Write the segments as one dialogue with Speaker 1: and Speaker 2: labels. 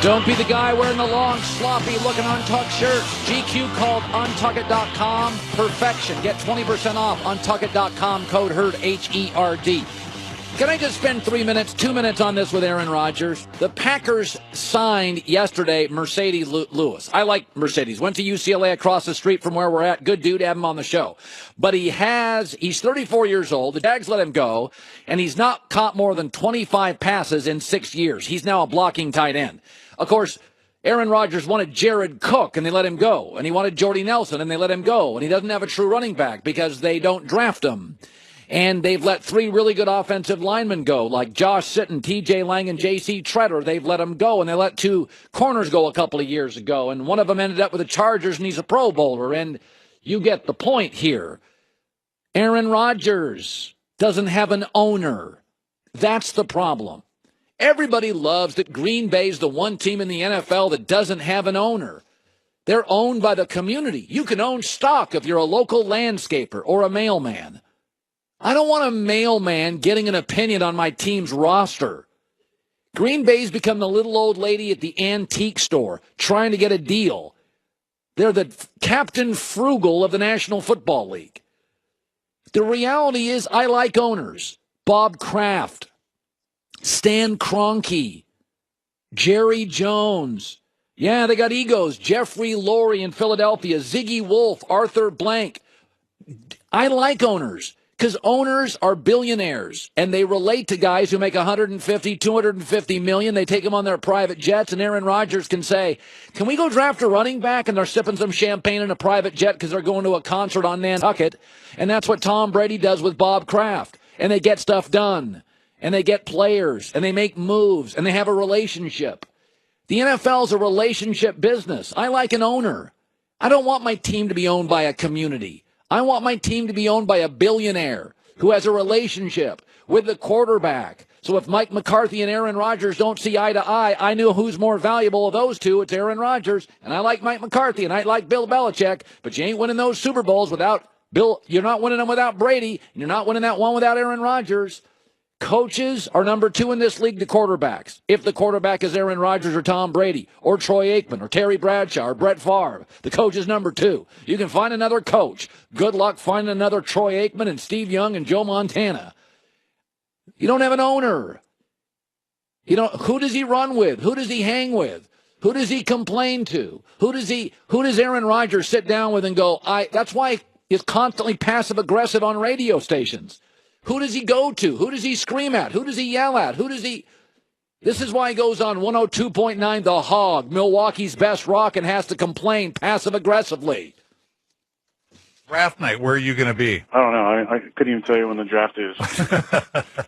Speaker 1: Don't be the guy wearing the long, sloppy-looking untucked shirts. GQ called untuckit.com perfection. Get 20% off untuckit.com, code HERD, H-E-R-D. Can I just spend 2 minutes on this with Aaron Rodgers? The Packers signed yesterday Mercedes Lewis. I like Mercedes. Went to UCLA across the street from where we're at. Good dude, have him on the show. But he's 34 years old. The Jags let him go, and he's not caught more than 25 passes in 6 years. He's now a blocking tight end. Of course, Aaron Rodgers wanted Jared Cook, and they let him go. And he wanted Jordy Nelson, and they let him go. And he doesn't have a true running back because they don't draft him. And they've let 3 really good offensive linemen go, like Josh Sitton, T.J. Lang, and J.C. Treader. They've let them go, and they let 2 corners go a couple of years ago. And one of them ended up with the Chargers, and he's a Pro Bowler. And you get the point here. Aaron Rodgers doesn't have an owner. That's the problem. Everybody loves that Green Bay's the one team in the NFL that doesn't have an owner. They're owned by the community. You can own stock if you're a local landscaper or a mailman. I don't want a mailman getting an opinion on my team's roster. Green Bay's become the little old lady at the antique store trying to get a deal. They're the Captain Frugal of the National Football League. The reality is I like owners. Bob Kraft, Stan Kroenke, Jerry Jones. Yeah, they got egos. Jeffrey Lurie in Philadelphia, Ziggy Wolf, Arthur Blank. I like owners because owners are billionaires, and they relate to guys who make 150, 250 million. They take them on their private jets, and Aaron Rodgers can say, can we go draft a running back? And they're sipping some champagne in a private jet because they're going to a concert on Nantucket. And that's what Tom Brady does with Bob Kraft. And they get stuff done. And they get players, and they make moves, and they have a relationship. The NFL is a relationship business. I like an owner. I don't want my team to be owned by a community. I want my team to be owned by a billionaire who has a relationship with the quarterback. So if Mike McCarthy and Aaron Rodgers don't see eye to eye, I know who's more valuable of those two. It's Aaron Rodgers. And I like Mike McCarthy, and I like Bill Belichick, but you ain't winning those Super Bowls without Bill. You're not winning them without Brady, and you're not winning that one without Aaron Rodgers. Coaches are number 2 in this league to quarterbacks. If the quarterback is Aaron Rodgers or Tom Brady or Troy Aikman or Terry Bradshaw or Brett Favre, the coach is number 2. You can find another coach. Good luck finding another Troy Aikman and Steve Young and Joe Montana. You don't have an owner. Who does he run with? Who does he hang with? Who does he complain to? Who does Aaron Rodgers sit down with and go, that's why he's constantly passive aggressive on radio stations. Who does he go to? Who does he scream at? Who does he yell at? This is why he goes on 102.9 The Hog, Milwaukee's best rock, and has to complain passive-aggressively.
Speaker 2: Draft night, where are you going to be?
Speaker 3: I don't know. I couldn't even tell you when the draft is.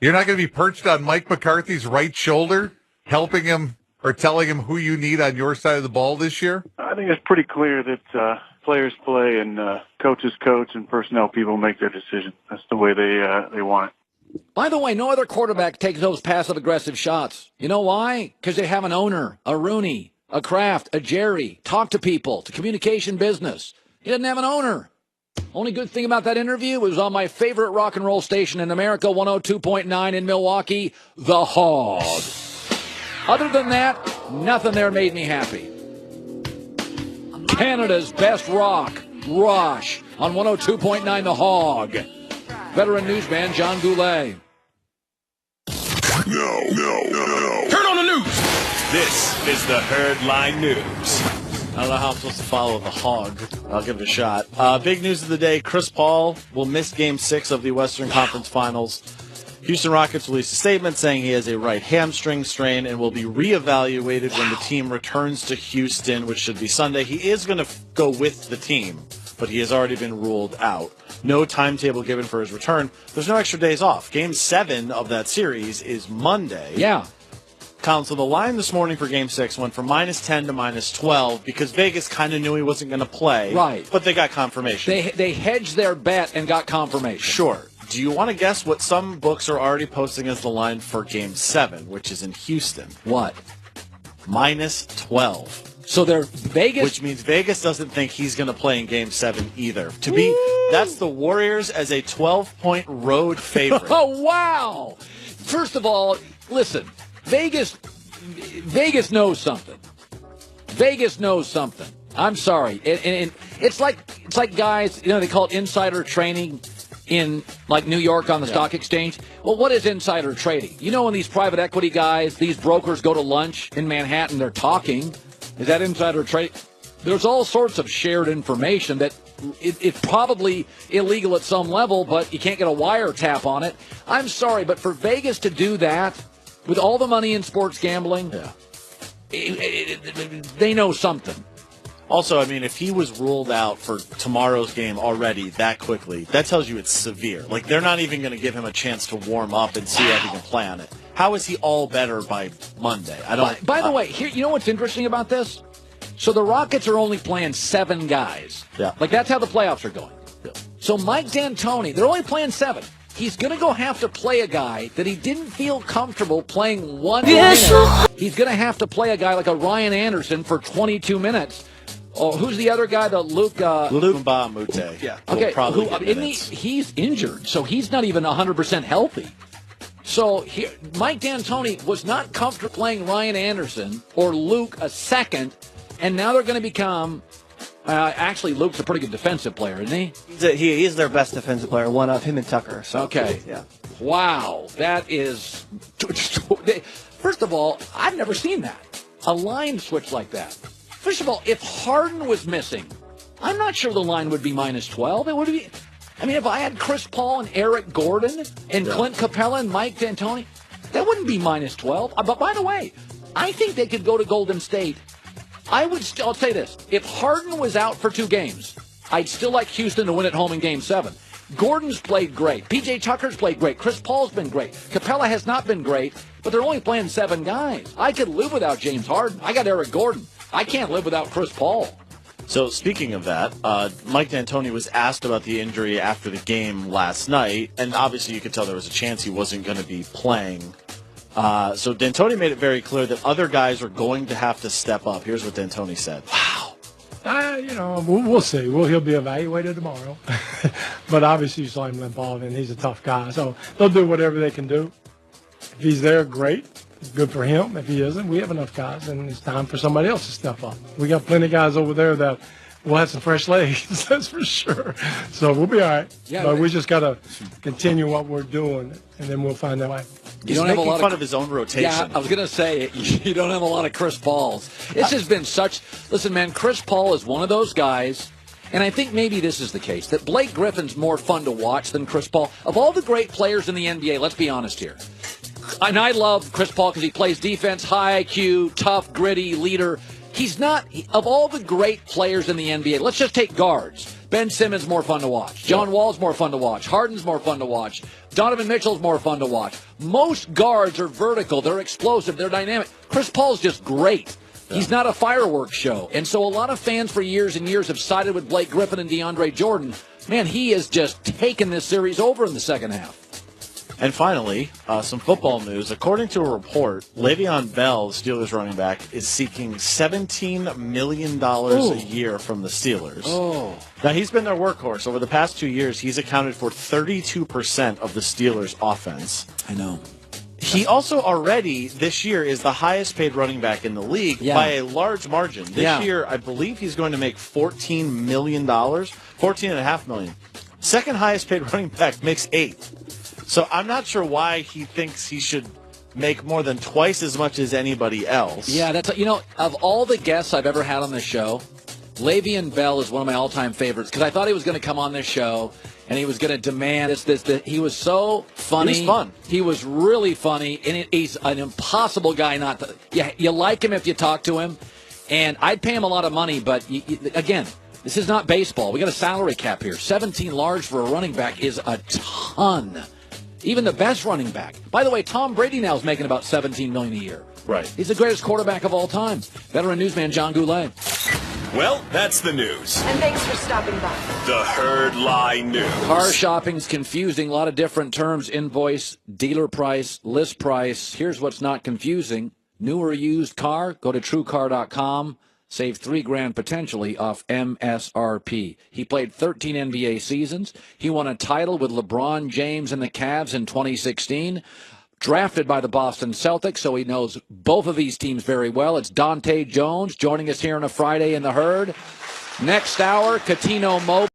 Speaker 2: You're not going to be perched on Mike McCarthy's right shoulder, helping him or telling him who you need on your side of the ball this year?
Speaker 3: I think it's pretty clear that players play and coaches coach and personnel people make their decision. That's the way they want it.
Speaker 1: By the way, no other quarterback takes those passive-aggressive shots. You know why? Because they have an owner, a Rooney, a Kraft, a Jerry. Talk to people. It's a communication business. He doesn't have an owner. Only good thing about that interview was on my favorite rock and roll station in America, 102.9 in Milwaukee, The Hog. Other than that, nothing there made me happy. Canada's best rock, Rush, on 102.9 The Hog. Veteran newsman John Goulet.
Speaker 4: No.
Speaker 5: Turn on the news. This is the Herdline News.
Speaker 6: I don't know how I'm supposed to follow The Hog. I'll give it a shot. Big news of the day, Chris Paul will miss Game 6 of the Western Conference Finals. Houston Rockets released a statement saying he has a right hamstring strain and will be reevaluated when the team returns to Houston, which should be Sunday. He is going to go with the team, but he has already been ruled out. No timetable given for his return. There's no extra days off. Game 7 of that series is Monday.
Speaker 1: Yeah.
Speaker 6: Colin, so the line this morning for Game 6 went from -10 to -12 because Vegas kind of knew he wasn't going to play.
Speaker 1: Right.
Speaker 6: But they got confirmation.
Speaker 1: They hedged their bet and got confirmation.
Speaker 6: Sure. Do you want to guess what some books are already posting as the line for Game 7, which is in Houston?
Speaker 1: What?
Speaker 6: -12.
Speaker 1: So they're Vegas,
Speaker 6: which means Vegas doesn't think he's going to play in Game 7 either. That's the Warriors as a 12-point road favorite.
Speaker 1: Oh, wow. First of all, listen, Vegas knows something. Vegas knows something. I'm sorry. And it's like guys, they call it insider trading in like New York on the stock exchange. Well, what is insider trading? When these private equity guys, these brokers go to lunch in Manhattan, they're talking. Is that insider trading? There's all sorts of shared information that it's probably illegal at some level, but you can't get a wiretap on it. I'm sorry, but for Vegas to do that with all the money in sports gambling, they know something.
Speaker 6: Also, if he was ruled out for tomorrow's game already that quickly, that tells you it's severe. Like, they're not even going to give him a chance to warm up and see if he can play on it. How is he all better by Monday? I don't.
Speaker 1: By the way, here, what's interesting about this? So the Rockets are only playing 7 guys.
Speaker 6: Yeah.
Speaker 1: Like, that's how the playoffs are going.
Speaker 6: Yeah.
Speaker 1: So Mike D'Antoni, they're only playing 7. He's going to have to play a guy that he didn't feel comfortable playing 1 minute. He's going to have to play a guy like a Ryan Anderson for 22 minutes. Oh, who's the other guy? The Luke
Speaker 6: Mbamute. Yeah.
Speaker 1: Okay. He's injured, so he's not even 100% healthy. So Mike D'Antoni was not comfortable playing Ryan Anderson or Luke a second, and now they're going to become. Actually, Luke's a pretty good defensive player, isn't he?
Speaker 4: He's their best defensive player, one of him and Tucker. So,
Speaker 1: okay.
Speaker 4: Yeah.
Speaker 1: Wow, that is. First of all, I've never seen that. A line switch like that. First of all, if Harden was missing, I'm not sure the line would be minus 12. It would be. If I had Chris Paul and Eric Gordon and Clint Capella and Mike D'Antoni, that wouldn't be minus 12. But by the way, I think they could go to Golden State. I'll say this. If Harden was out for 2 games, I'd still like Houston to win at home in Game 7. Gordon's played great. P.J. Tucker's played great. Chris Paul's been great. Capella has not been great, but they're only playing 7 guys. I could live without James Harden. I got Eric Gordon. I can't live without Chris Paul.
Speaker 6: So speaking of that, Mike D'Antoni was asked about the injury after the game last night, and obviously you could tell there was a chance he wasn't going to be playing. So D'Antoni made it very clear that other guys are going to have to step up. Here's what D'Antoni said.
Speaker 1: Wow.
Speaker 7: We'll see. He'll be evaluated tomorrow. But obviously you saw him limp off, and he's a tough guy. So they'll do whatever they can do. If he's there, great. Good for him. If he isn't, we have enough guys, and it's time for somebody else to step up. We got plenty of guys over there that will have some fresh legs, that's for sure. So we'll be all right. Yeah, but we just got to continue what we're doing, and then we'll find that way.
Speaker 6: He's making fun of his own rotation.
Speaker 1: Yeah, I was going to say, you don't have a lot of Chris Pauls. This has been such – listen, man, Chris Paul is one of those guys, and I think maybe this is the case, that Blake Griffin's more fun to watch than Chris Paul. Of all the great players in the NBA, let's be honest here, and I love Chris Paul because he plays defense, high IQ, tough, gritty, leader. He's not – of all the great players in the NBA, let's just take guards. Ben Simmons more fun to watch. John Wall's more fun to watch. Harden's more fun to watch. Donovan Mitchell's more fun to watch. Most guards are vertical. They're explosive. They're dynamic. Chris Paul's just great. Yeah. He's not a fireworks show. And so a lot of fans for years and years have sided with Blake Griffin and DeAndre Jordan. Man, he has just taken this series over in the second half.
Speaker 6: And finally, some football news. According to a report, Le'Veon Bell, the Steelers running back, is seeking $17 million a year from the Steelers.
Speaker 1: Oh.
Speaker 6: Now, he's been their workhorse. Over the past 2 years, he's accounted for 32% of the Steelers' offense.
Speaker 1: I know.
Speaker 6: He also already, this year, is the highest paid running back in the league by a large margin. This year, I believe he's going to make $14 million, $14.5 million. Second highest paid running back makes $8 million. So I'm not sure why he thinks he should make more than twice as much as anybody else.
Speaker 1: Yeah, that's of all the guests I've ever had on this show, Le'Veon Bell is one of my all-time favorites because I thought he was going to come on this show and he was going to demand this. He was so funny.
Speaker 6: He was fun.
Speaker 1: He was really funny, and he's an impossible guy not to. You like him if you talk to him, and I'd pay him a lot of money, but again. This is not baseball. We got a salary cap here. 17 large for a running back is a ton. Even the best running back. By the way, Tom Brady now is making about $17 million a year.
Speaker 6: Right.
Speaker 1: He's the greatest quarterback of all time. Veteran newsman John Goulet.
Speaker 5: Well, that's the news.
Speaker 8: And thanks for stopping by.
Speaker 5: The Herd Lie News.
Speaker 1: Car shopping's confusing. A lot of different terms. Invoice, dealer price, list price. Here's what's not confusing. New or used car, go to TrueCar.com. Save $3,000 potentially off MSRP. He played 13 NBA seasons. He won a title with LeBron James and the Cavs in 2016. drafted by the Boston Celtics, so he knows both of these teams very well. It's Dante Jones joining us here on a Friday in the Herd. Next hour, Catino Mobile.